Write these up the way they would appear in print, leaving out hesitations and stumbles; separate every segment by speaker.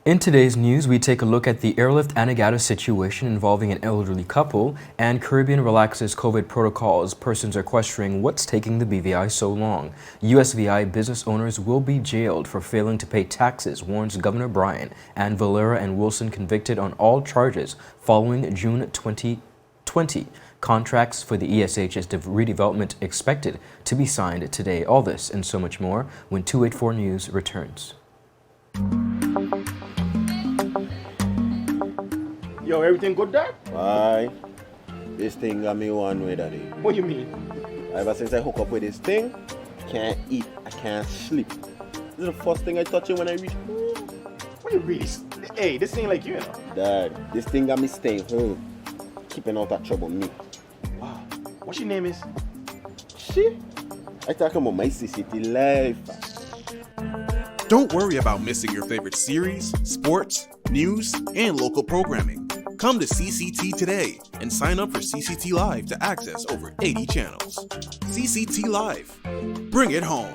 Speaker 1: In today's news, we take a look at the Airlift Anegada situation involving an elderly couple, and Caribbean relaxes COVID protocols. Persons are questioning what's taking the BVI so long. USVI business owners will be jailed for failing to pay taxes, warns Governor Byran, and Valera and Wilson convicted on all charges following June 2020. Contracts for the ESHS Redevelopment expected to be signed today. All this and so much more when 284 News returns.
Speaker 2: Yo, everything good, Dad?
Speaker 3: Aye. This thing got me one way, Daddy.
Speaker 2: What do you mean?
Speaker 3: Ever since I hook up with this thing, can't eat, I can't sleep. This is the first thing I touch it when I reach home.
Speaker 2: What do you really? Hey, this ain't like you know.
Speaker 3: Dad, this thing got me staying home. Keeping out of trouble me.
Speaker 2: Wow. What your name is?
Speaker 3: Shit. I talking about my CCT life.
Speaker 4: Don't worry about missing your favorite series, sports, news, and local programming. Come to CCT today and sign up for CCT Live to access over 80 channels. CCT Live. Bring it home.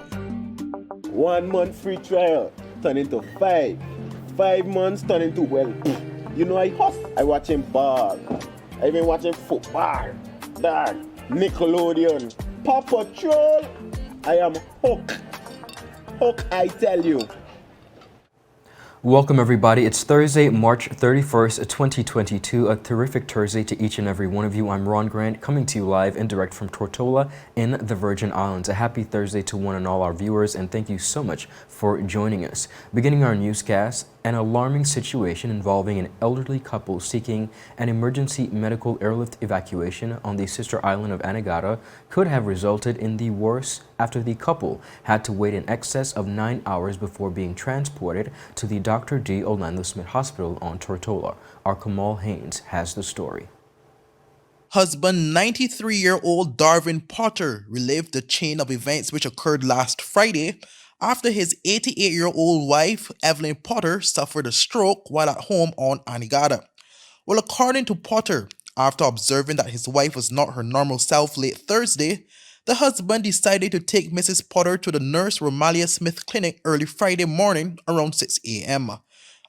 Speaker 3: 1 month free trial turn into 5. 5 months turn into, well, you know I hustle. I watching ball. I been watching football. Dad, Nickelodeon, Paw Patrol. I am hooked. Hook, I tell you.
Speaker 1: Welcome everybody. It's Thursday, March 31st, 2022. A terrific Thursday to each and every one of you. I'm Ron Grant, coming to you live and direct from Tortola in the Virgin Islands. A happy Thursday to one and all our viewers, and thank you so much for joining us. Beginning our newscast, an alarming situation involving an elderly couple seeking an emergency medical airlift evacuation on the sister island of Anegada could have resulted in the worst after the couple had to wait in excess of 9 hours before being transported to the Dr. D. Orlando Smith Hospital on Tortola. Our Kamal Haynes has the story.
Speaker 5: Husband 93-year-old Darvin Potter relived the chain of events which occurred last Friday after his 88-year-old wife, Evelyn Potter, suffered a stroke while at home on Anegada. Well, according to Potter, after observing that his wife was not her normal self late Thursday, the husband decided to take Mrs. Potter to the Nurse Romalia Smith Clinic early Friday morning around 6 a.m.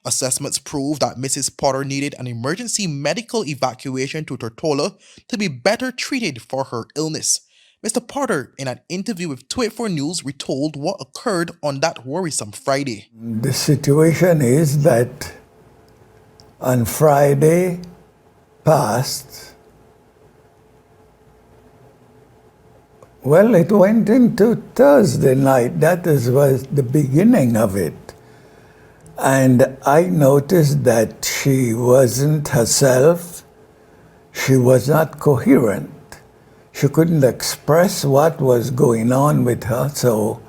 Speaker 5: Assessments proved that Mrs. Potter needed an emergency medical evacuation to Tortola to be better treated for her illness. Mr. Potter, in an interview with 284 News, retold what occurred on that worrisome Friday.
Speaker 6: The situation is that on Friday past, well, it went into Thursday night. That was the beginning of it. And I noticed that she wasn't herself. She was not coherent. She couldn't express what was going on with her, so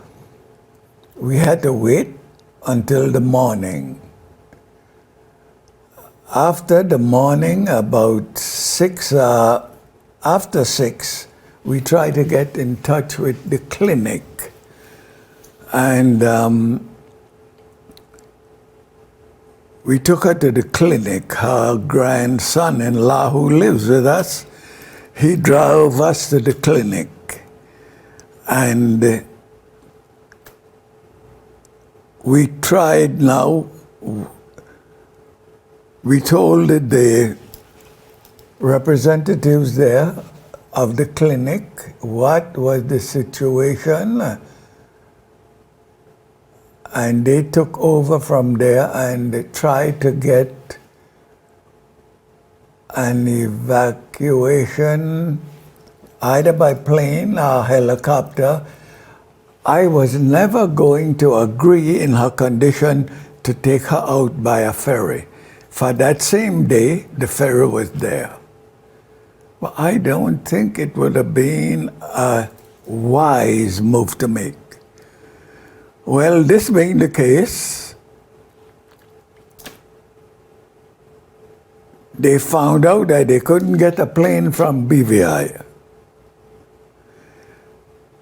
Speaker 6: we had to wait until the morning. After the morning, about after 6, we tried to get in touch with the clinic. And we took her to the clinic. Her grandson-in-law, who lives with us, he drove us to the clinic. And we tried now, we told the representatives there of the clinic what was the situation, and they took over from there and tried to get an evacuation either by plane or helicopter. I was never going to agree in her condition to take her out by a ferry. For that same day, the ferry was there. But I don't think it would have been a wise move to make. Well, this being the case, they found out that they couldn't get a plane from BVI.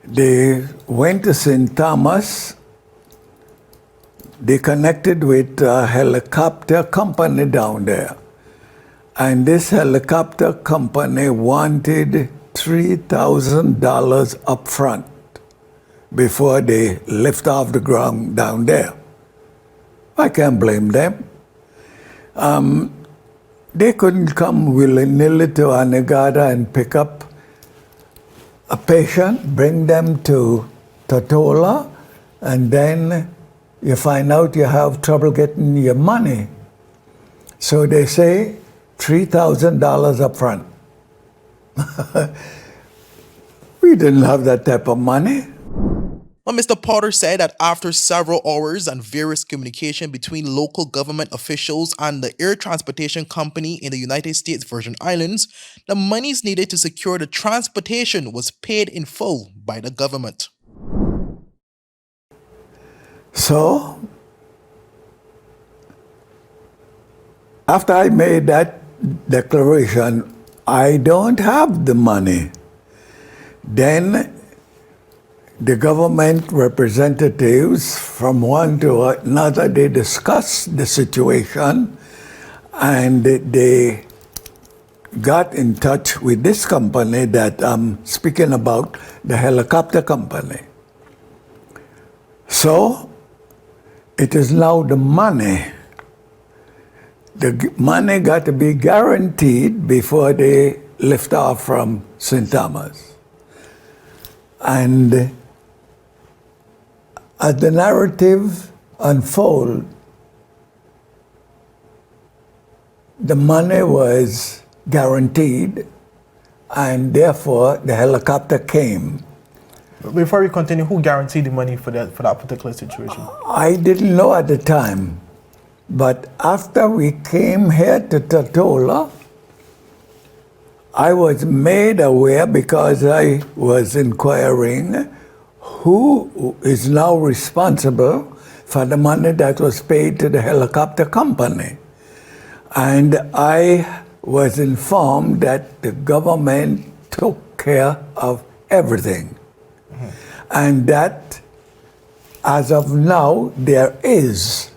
Speaker 6: They went to St. Thomas. They connected with a helicopter company down there. And this helicopter company wanted $3,000 up front before they lift off the ground down there. I can't blame them. They couldn't come willy-nilly to Anegada and pick up a patient, bring them to Tortola, and then you find out you have trouble getting your money. So they say $3,000 up front. We didn't have that type of money.
Speaker 5: Well, Mr. Potter said that after several hours and various communication between local government officials and the air transportation company in the United States Virgin Islands, the monies needed to secure the transportation was paid in full by the government.
Speaker 6: So, after I made that declaration, I don't have the money. Then the government representatives from one to another, they discussed the situation and they got in touch with this company that I'm speaking about, the helicopter company. So it is now the money. The money got to be guaranteed before they lift off from St. Thomas. And as the narrative unfolds, the money was guaranteed, and therefore the helicopter came.
Speaker 7: Before we continue, who guaranteed the money for that particular situation?
Speaker 6: I didn't know at the time, but after we came here to Tortola, I was made aware because I was inquiring who is now responsible for the money that was paid to the helicopter company. And I was informed that the government took care of everything. And that as of now, there is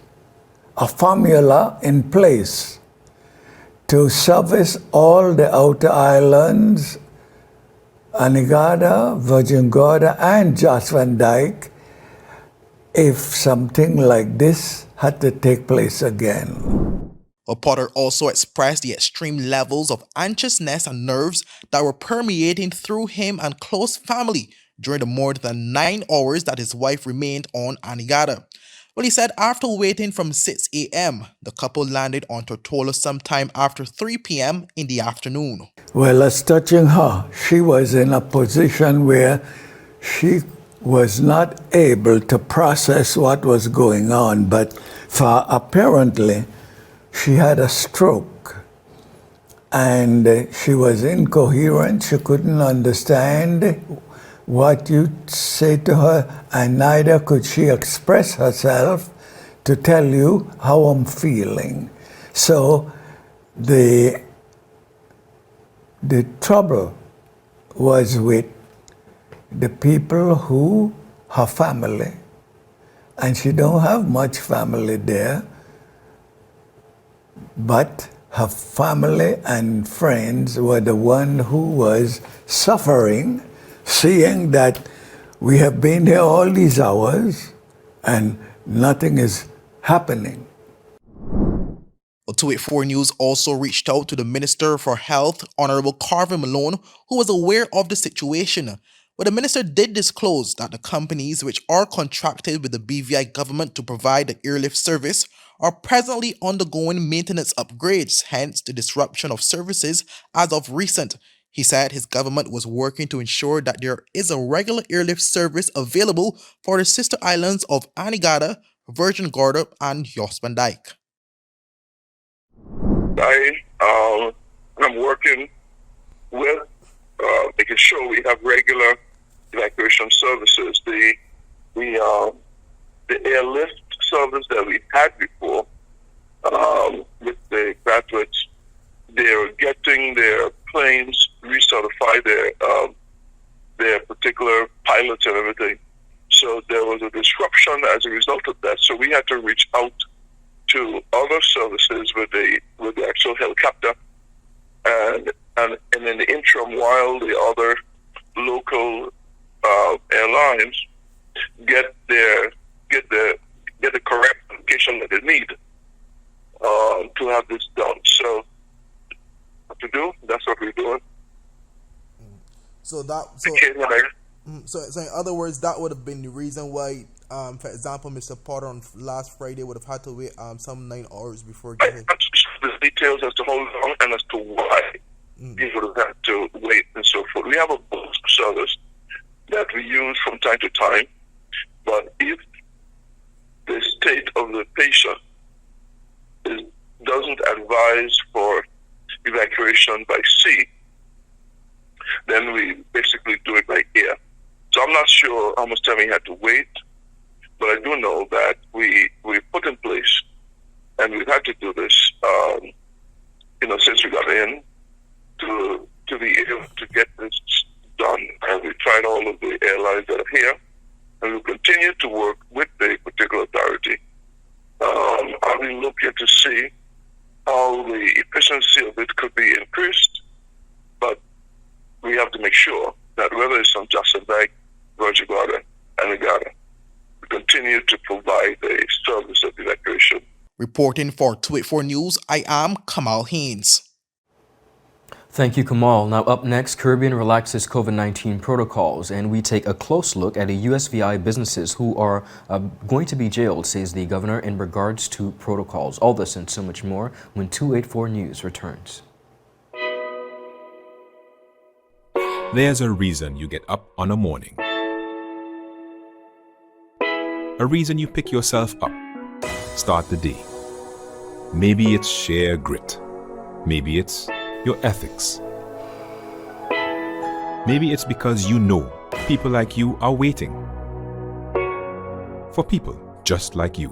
Speaker 6: a formula in place to service all the outer islands, Anegada, Virgin Gorda, and Jost Van Dyke, if something like this had to take place again.
Speaker 5: Potter also expressed the extreme levels of anxiousness and nerves that were permeating through him and close family during the more than 9 hours that his wife remained on Anegada. Well, he said after waiting from 6 a.m., the couple landed on Tortola sometime after 3 p.m. in the afternoon.
Speaker 6: Well, as touching her, she was in a position where she was not able to process what was going on, but for apparently she had a stroke and she was incoherent. She couldn't understand what you say to her, and neither could she express herself to tell you how I'm feeling. So the trouble was with the people who, her family, and she don't have much family there, but her family and friends were the one who was suffering, seeing that we have been here all these hours and nothing is happening.
Speaker 5: 284 News also reached out to the Minister for Health, Honorable Carvin Malone, who was aware of the situation. But the minister did disclose that the companies which are contracted with the BVI government to provide the airlift service are presently undergoing maintenance upgrades, hence the disruption of services as of recent. He said his government was working to ensure that there is a regular airlift service available for the sister islands of Anegada, Virgin Gorda, and Jost Van Dyke.
Speaker 8: I'm working with making sure we have regular evacuation services. The airlift service that we had before with the graduates, they're getting their planes recertified, their particular pilots and everything. So there was a disruption as a result of that. So we had to reach out to other services with the actual helicopter, and in the interim, while the other local airlines get the correct location that they need. to have this done. So, what to do? That's what we're doing.
Speaker 5: So in other words, that would have been the reason why, for example, Mr. Potter on last Friday would have had to wait some 9 hours before getting
Speaker 8: the details as to how long and as to why he would have had to wait and so forth. We have a bus service that we use from time to time, but if the state of the patient doesn't advise for evacuation by sea, then we basically do it by air. So I'm not sure how much time he had to wait, but I do know that we put in place, and we've had to do this, since we got in, to be able to get this done. And we tried all of the airlines that are here, and we'll continue to work with the particular authority. I've been looking to see how the efficiency of it could be increased, but we have to make sure that whether it's on Jackson Dyke, Virgin Garden, Anegada, we continue to provide a service of evacuation.
Speaker 5: Reporting for 284 News, I am Kamal Haynes.
Speaker 1: Thank you, Kamal. Now up next, Caribbean relaxes COVID-19 protocols, and we take a close look at a USVI businesses who are going to be jailed, says the governor, in regards to protocols. All this and so much more when 284 News returns.
Speaker 9: There's a reason you get up on a morning. A reason you pick yourself up, start the day. Maybe it's sheer grit. Maybe it's your ethics. Maybe it's because you know people like you are waiting for people just like you.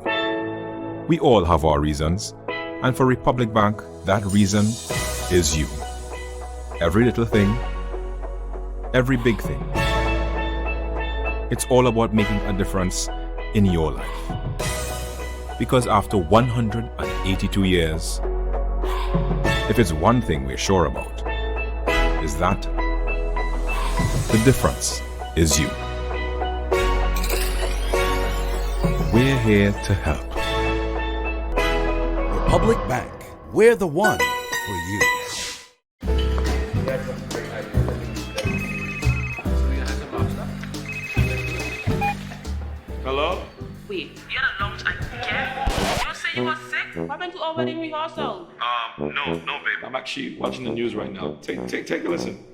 Speaker 9: We all have our reasons, and for Republic Bank, that reason is you. Every little thing, every big thing. It's all about making a difference in your life. Because after 182 years, if it's one thing we're sure about, is that the difference is you. We're here to help.
Speaker 10: Republic Bank, we're the one for you.
Speaker 2: Hello?
Speaker 11: Wait, you had a lunch again? You say you were sick? What happened to our wedding rehearsal?
Speaker 2: No, babe. I'm actually watching the news right now. Take a listen.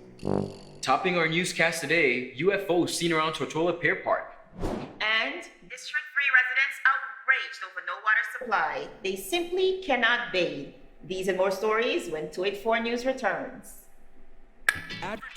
Speaker 1: Topping our newscast today, UFOs seen around Tortola Pier Park.
Speaker 11: And District 3 residents outraged over no water supply. They simply cannot bathe. These and more stories when 284 News returns.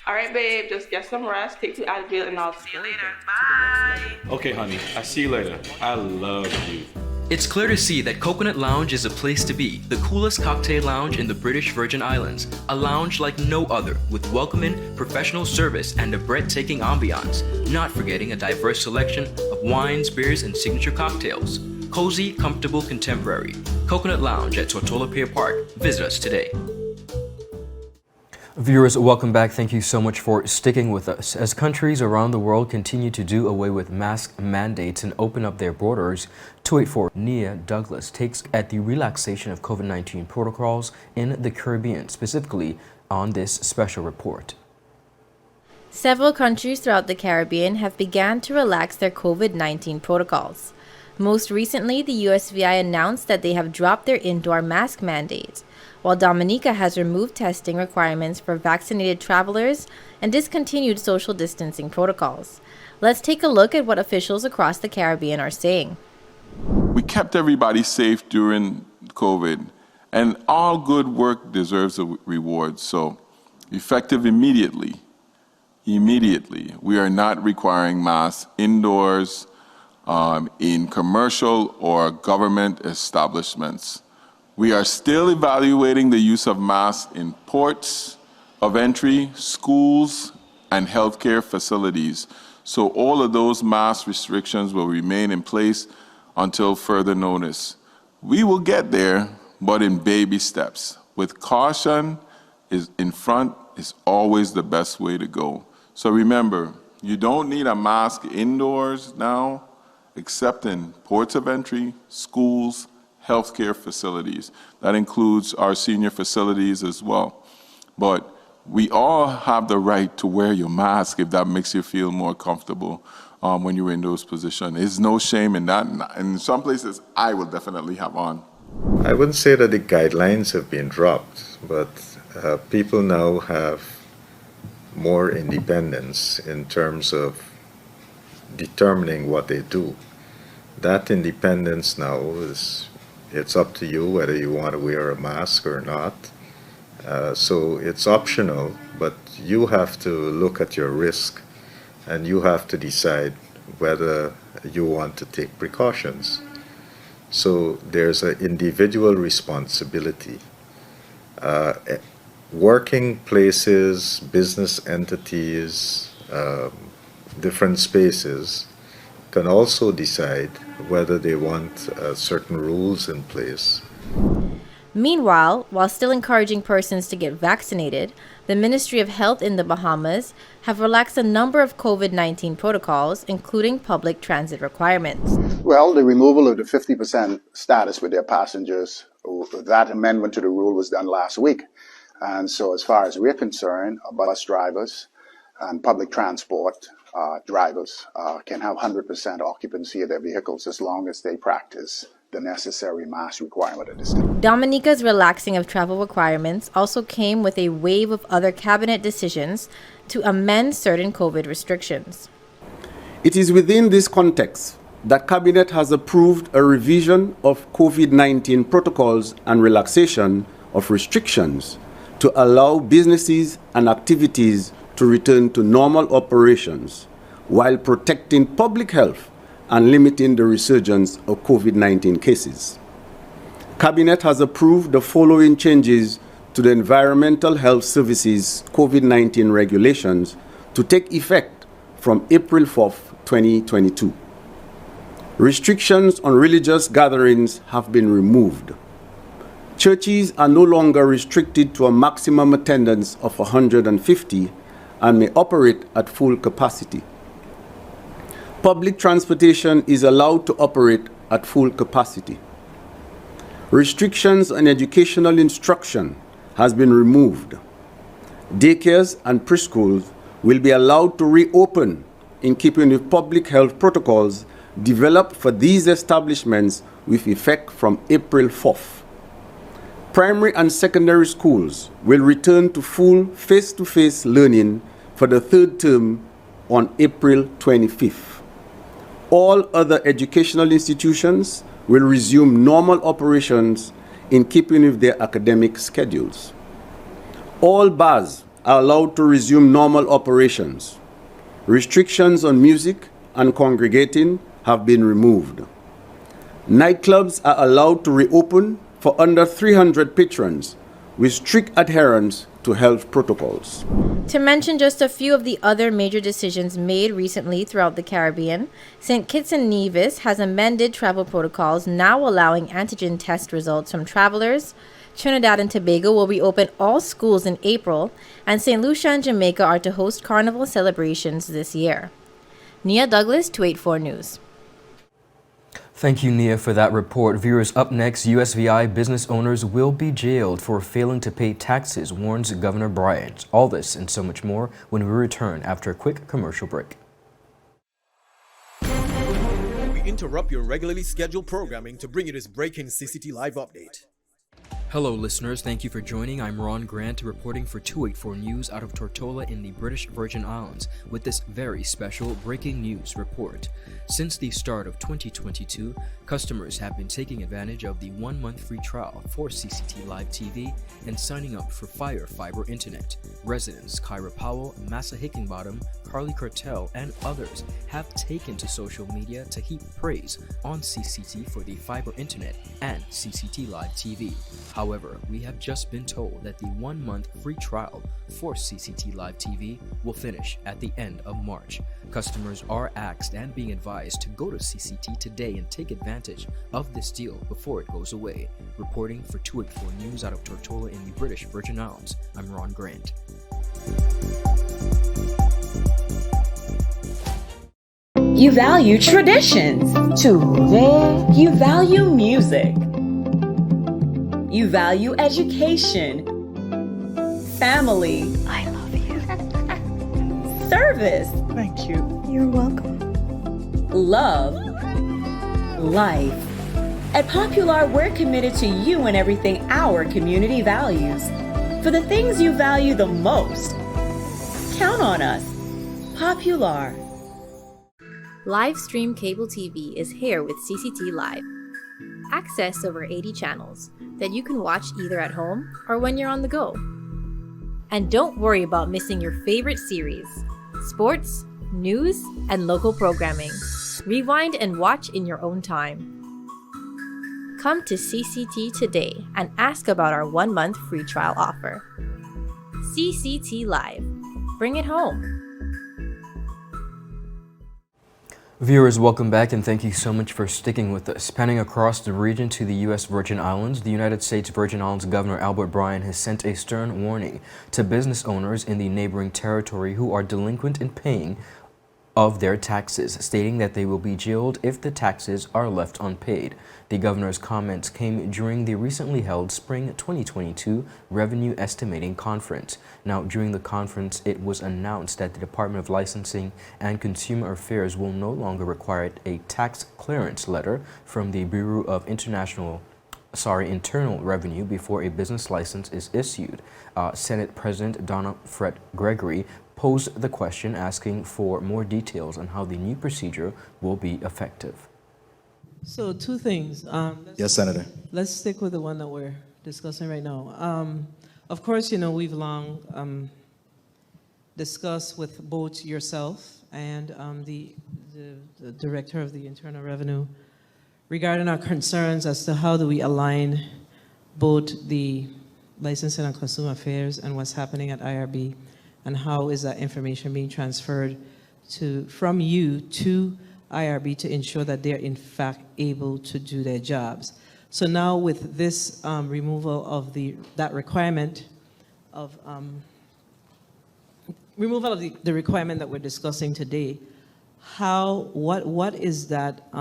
Speaker 12: All right, babe, just get some rest, take 2 Advil, and I'll
Speaker 11: See you later. Bye.
Speaker 2: Okay, honey. I'll see you later. I love you.
Speaker 1: It's clear to see that Coconut Lounge is a place to be, the coolest cocktail lounge in the British Virgin Islands. A lounge like no other, with welcoming, professional service, and a breathtaking ambiance. Not forgetting a diverse selection of wines, beers, and signature cocktails. Cozy, comfortable, contemporary. Coconut Lounge at Tortola Pier Park. Visit us today. Viewers, welcome back. Thank you so much for sticking with us. As countries around the world continue to do away with mask mandates and open up their borders, 284 Nia Douglas takes at the relaxation of COVID-19 protocols in the Caribbean, specifically on this special report.
Speaker 13: Several countries throughout the Caribbean have begun to relax their COVID-19 protocols. Most recently, the USVI announced that they have dropped their indoor mask mandate, while Dominica has removed testing requirements for vaccinated travelers and discontinued social distancing protocols. Let's take a look at what officials across the Caribbean are saying.
Speaker 14: We kept everybody safe during COVID, and all good work deserves a reward. So, effective immediately, we are not requiring masks indoors in commercial or government establishments. We are still evaluating the use of masks in ports of entry, schools, and healthcare facilities. So all of those mask restrictions will remain in place until further notice. We will get there, but in baby steps. With caution in front is always the best way to go. So remember, you don't need a mask indoors now, except in ports of entry, schools, healthcare facilities. That includes our senior facilities as well. But we all have the right to wear your mask if that makes you feel more comfortable when you're in those positions. There's no shame in that. In some places, I will definitely have on.
Speaker 15: I wouldn't say that the guidelines have been dropped, but people now have more independence in terms of determining what they do. That independence now it's up to you whether you want to wear a mask or not. So it's optional, but you have to look at your risk and you have to decide whether you want to take precautions. So there's an individual responsibility. Working places, business entities, different spaces can also decide whether they want certain rules in place.
Speaker 13: Meanwhile, while still encouraging persons to get vaccinated, the Ministry of Health in the Bahamas have relaxed a number of COVID-19 protocols, including public transit requirements.
Speaker 16: Well, the removal of the 50% status with their passengers, that amendment to the rule was done last week. And so as far as we're concerned, bus drivers and public transport drivers can have 100% occupancy of their vehicles as long as they practice the necessary mask requirement at this time.
Speaker 13: Dominica's relaxing of travel requirements also came with a wave of other cabinet decisions to amend certain COVID restrictions.
Speaker 17: It is within this context that Cabinet has approved a revision of COVID-19 protocols and relaxation of restrictions to allow businesses and activities to return to normal operations while protecting public health and limiting the resurgence of COVID-19 cases. Cabinet has approved the following changes to the Environmental Health Services COVID-19 regulations to take effect from April 4th, 2022. Restrictions on religious gatherings have been removed. Churches are no longer restricted to a maximum attendance of 150 and may operate at full capacity. Public transportation is allowed to operate at full capacity. Restrictions on educational instruction has been removed. Daycares and preschools will be allowed to reopen in keeping with public health protocols developed for these establishments with effect from April 4th. Primary and secondary schools will return to full face-to-face learning for the third term on April 25th. All other educational institutions will resume normal operations in keeping with their academic schedules. All bars are allowed to resume normal operations. Restrictions on music and congregating have been removed. Nightclubs are allowed to reopen for under 300 patrons with strict adherence to health protocols.
Speaker 13: To mention just a few of the other major decisions made recently throughout the Caribbean, St. Kitts and Nevis has amended travel protocols now allowing antigen test results from travelers. Trinidad and Tobago will reopen all schools in April, and St. Lucia and Jamaica are to host carnival celebrations this year. Nia Douglas, 284 News.
Speaker 1: Thank you, Nia, for that report. Viewers, up next, USVI business owners will be jailed for failing to pay taxes, warns Governor Byran. All this and so much more when we return after a quick commercial break.
Speaker 18: We interrupt your regularly scheduled programming to bring you this breaking CCT Live update.
Speaker 1: Hello listeners, thank you for joining. I'm Ron Grant reporting for 284 News out of Tortola in the British Virgin Islands with this very special breaking news report. Since the start of 2022, customers have been taking advantage of the 1-month free trial for CCT Live TV and signing up for Fire Fiber Internet. Residents Kyra Powell, Massa Hickinbottom, Carly Cartel, and others have taken to social media to heap praise on CCT for the fiber internet and CCT Live TV. However, we have just been told that the 1-month free trial for CCT Live TV will finish at the end of March. Customers are asked and being advised to go to CCT today and take advantage of this deal before it goes away. Reporting for 284 News out of Tortola in the British Virgin Islands, I'm Ron Grant.
Speaker 19: You value traditions. Today, you value music. You value education, family. I love you. Service.
Speaker 20: Thank you. You're welcome.
Speaker 19: Love. Life. At Popular, we're committed to you and everything our community values. For the things you value the most, count on us. Popular.
Speaker 13: Live stream cable TV is here with CCT Live. Access over 80 channels that you can watch either at home or when you're on the go. And don't worry about missing your favorite series, sports, news, and local programming. Rewind and watch in your own time. Come to CCT today and ask about our 1-month free trial offer. CCT Live. Bring it home.
Speaker 1: Viewers, welcome back and thank you so much for sticking with us. Spanning across the region to the U.S. Virgin Islands, the United States Virgin Islands Governor Albert Byran has sent a stern warning to business owners in the neighboring territory who are delinquent in paying of their taxes, stating that they will be jailed if the taxes are left unpaid. The governor's comments came during the recently held Spring 2022 Revenue Estimating Conference. Now, during the conference, it was announced that the Department of Licensing and Consumer Affairs will no longer require a tax clearance letter from the Bureau of Internal Revenue before a business license is issued. Senate President Donna Fred Gregory posed the question, asking for more details on how the new procedure will be effective.
Speaker 21: So 2 things.
Speaker 22: Yes, Senator.
Speaker 21: Let's stick with the one that we're discussing right now. Of course, you know, we've long discussed with both yourself and the Director of the Internal Revenue regarding our concerns as to how do we align both the Licensing and Consumer Affairs and what's happening at IRB, and how is that information being transferred from you to IRB to ensure that they're in fact able to do their jobs. So now with this removal of that requirement of the requirement that we're discussing today, what is that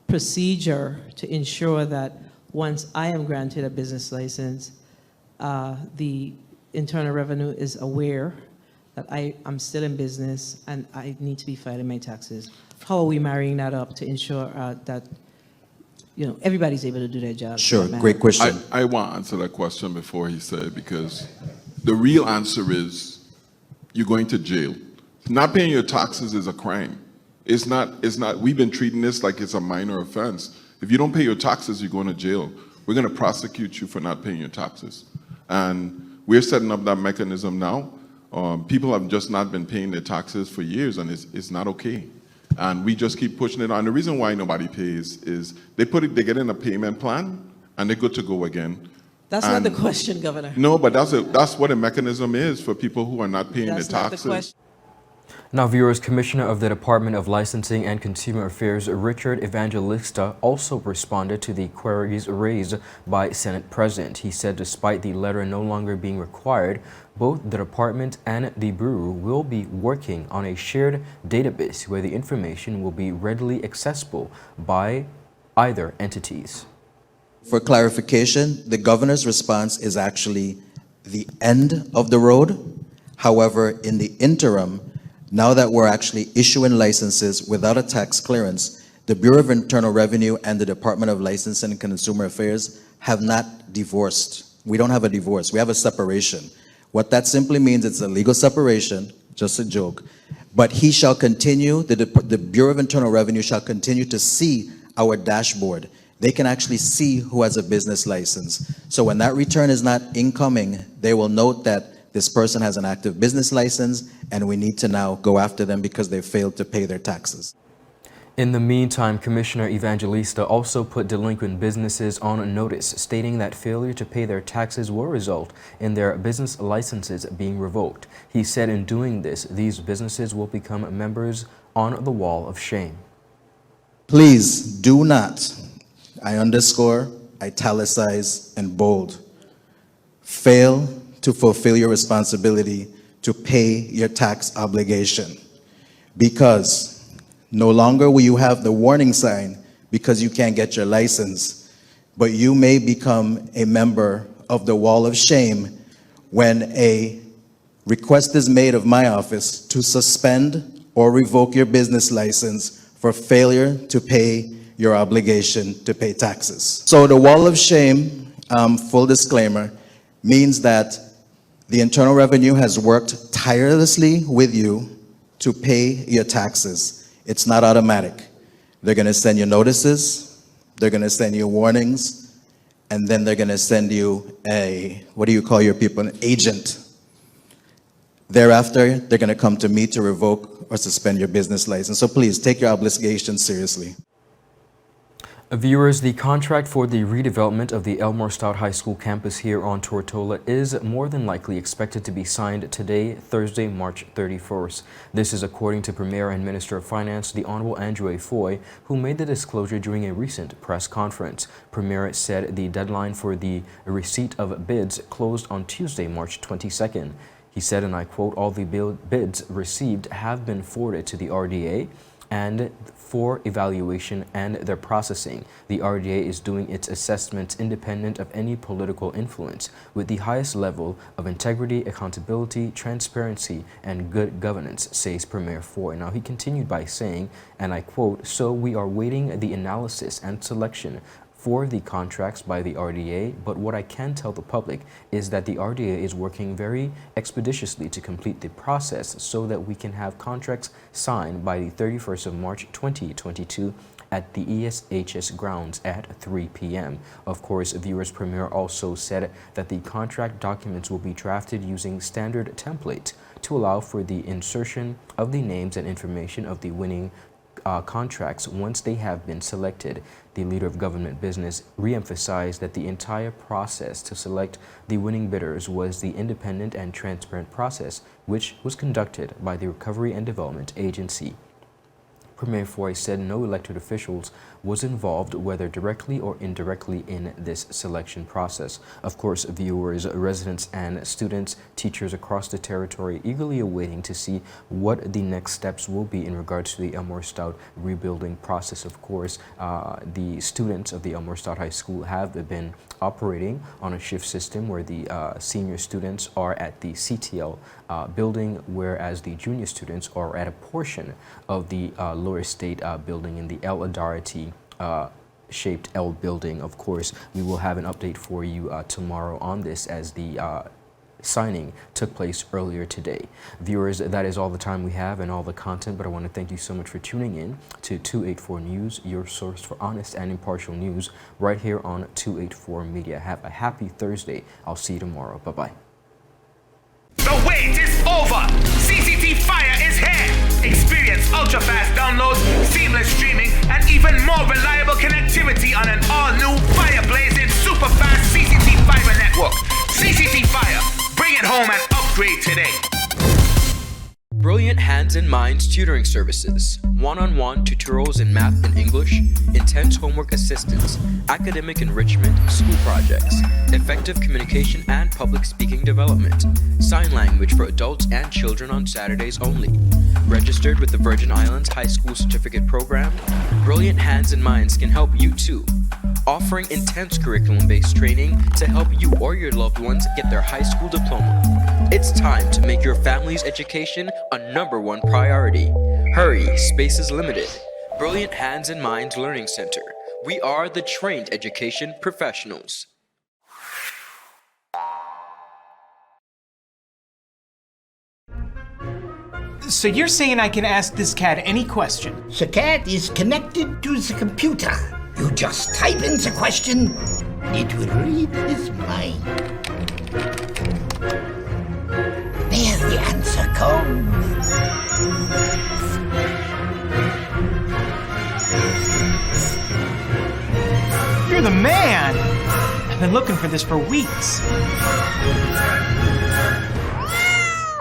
Speaker 21: procedure to ensure that once I am granted a business license, the Internal Revenue is aware that I'm still in business and I need to be filing my taxes? How are we marrying that up to ensure that, you know, everybody's able to do their job?
Speaker 22: Sure, great question.
Speaker 14: I want to answer that question before he said, because the real answer is you're going to jail. Not paying your taxes is a crime. It's not, we've been treating this like it's a minor offense. If you don't pay your taxes, you're going to jail. We're going to prosecute you for not paying your taxes. And we're setting up that mechanism now. People have just not been paying their taxes for years, and it's not okay. And we just keep pushing it on. The reason why nobody pays is they get in a payment plan, and they're good to go again.
Speaker 21: That's not the question, Governor.
Speaker 14: No, but that's what a mechanism is for people who are not paying their taxes.
Speaker 21: That's not the question.
Speaker 1: Now, viewers, Commissioner of the Department of Licensing and Consumer Affairs, Richard Evangelista, also responded to the queries raised by Senate President. He said despite the letter no longer being required, both the department and the Bureau will be working on a shared database where the information will be readily accessible by either entities.
Speaker 22: For clarification, the governor's response is actually the end of the road. However, in the interim, now that we're actually issuing licenses without a tax clearance, the Bureau of Internal Revenue and the Department of Licensing and Consumer Affairs have not divorced. We don't have a divorce, we have a separation. What that simply means, it's a legal separation, just a joke. But he shall continue, the Bureau of Internal Revenue shall continue to see our dashboard. They can actually see who has a business license. So when that return is not incoming, they will note that this person has an active business license, and we need to now go after them because they failed to pay their taxes.
Speaker 1: In the meantime, Commissioner Evangelista also put delinquent businesses on notice, stating that failure to pay their taxes will result in their business licenses being revoked. He said in doing this, these businesses will become members on the wall of shame.
Speaker 22: Please do not, I underscore, italicize, and bold, fail to fulfill your responsibility to pay your tax obligation, because no longer will you have the warning sign because you can't get your license. but you may become a member of the wall of shame when a request is made of my office to suspend or revoke your business license for failure to pay your obligation to pay taxes. So the wall of shame, full disclaimer, means that the Internal Revenue has worked tirelessly with you to pay your taxes. It's not automatic. They're going to send you notices, they're going to send you warnings, and then they're going to send you a, what do you call your people, an agent. Thereafter, they're going to come to me to revoke or suspend your business license. So please take your obligations seriously.
Speaker 1: Viewers, the contract for the redevelopment of the Elmore Stout High School campus here on Tortola is more than likely expected to be signed today, Thursday, March 31st. This is according to Premier and Minister of Finance, the Honorable Andrew A. Foy, who made the disclosure during a recent press conference. Premier said the deadline for the receipt of bids closed on Tuesday, March 22nd. He said, and I quote, "All the bids received have been forwarded to the RDA and for evaluation and their processing. The RDA is doing its assessments independent of any political influence with the highest level of integrity, accountability, transparency, and good governance," says Premier Foy. Now, he continued by saying, and I quote, "So we are waiting the analysis and selection for the contracts by the RDA, but what I can tell the public is that the RDA is working very expeditiously to complete the process so that we can have contracts signed by the 31st of March 2022 at the ESHS grounds at 3 p.m. Of course, viewers, Premier also said that the contract documents will be drafted using standard template to allow for the insertion of the names and information of the winning contracts once they have been selected. The Leader of Government Business re-emphasized that the entire process to select the winning bidders was the independent and transparent process, which was conducted by the Recovery and Development Agency. Premier Foy said no elected officials was involved, whether directly or indirectly, in this selection process. Of course, viewers, residents, and students, teachers across the territory eagerly awaiting to see what the next steps will be in regards to the Elmore Stout rebuilding process. Of course, the students of the Elmore Stout High School have been operating on a shift system where the senior students are at the CTL building, whereas the junior students are at a portion of the lower state building in the El Adarity shaped L building. Of course, we will have an update for you tomorrow on this as the signing took place earlier today. Viewers, that is all the time we have and all the content, but I want to thank you so much for tuning in to 284 News, your source for honest and impartial news right here on 284 Media. Have a happy Thursday. I'll see you tomorrow. Bye-bye.
Speaker 3: The wait is over. CCT Fire is here. Experience ultra-fast downloads, seamless streaming, and even more reliable connectivity on an all-new fire-blazing super-fast CCT Fiber network. CCT Fire. Bring it home and upgrade today.
Speaker 1: Brilliant Hands and Minds Tutoring Services, one-on-one tutorials in math and English, intense homework assistance, academic enrichment, school projects, effective communication and public speaking development, sign language for adults and children on Saturdays only. Registered with the Virgin Islands High School Certificate Program, Brilliant Hands and Minds can help you too. Offering intense curriculum-based training to help you or your loved ones get their high school diploma. It's time to make your family's education a #1 priority. Hurry, space is limited. Brilliant Hands and Minds Learning Center. We are the trained education professionals.
Speaker 4: So you're saying I can ask this cat any question?
Speaker 23: The cat is connected to the computer. You just type in the question, it will read his mind. There the answer comes.
Speaker 4: You're the man! I've been looking for this for weeks.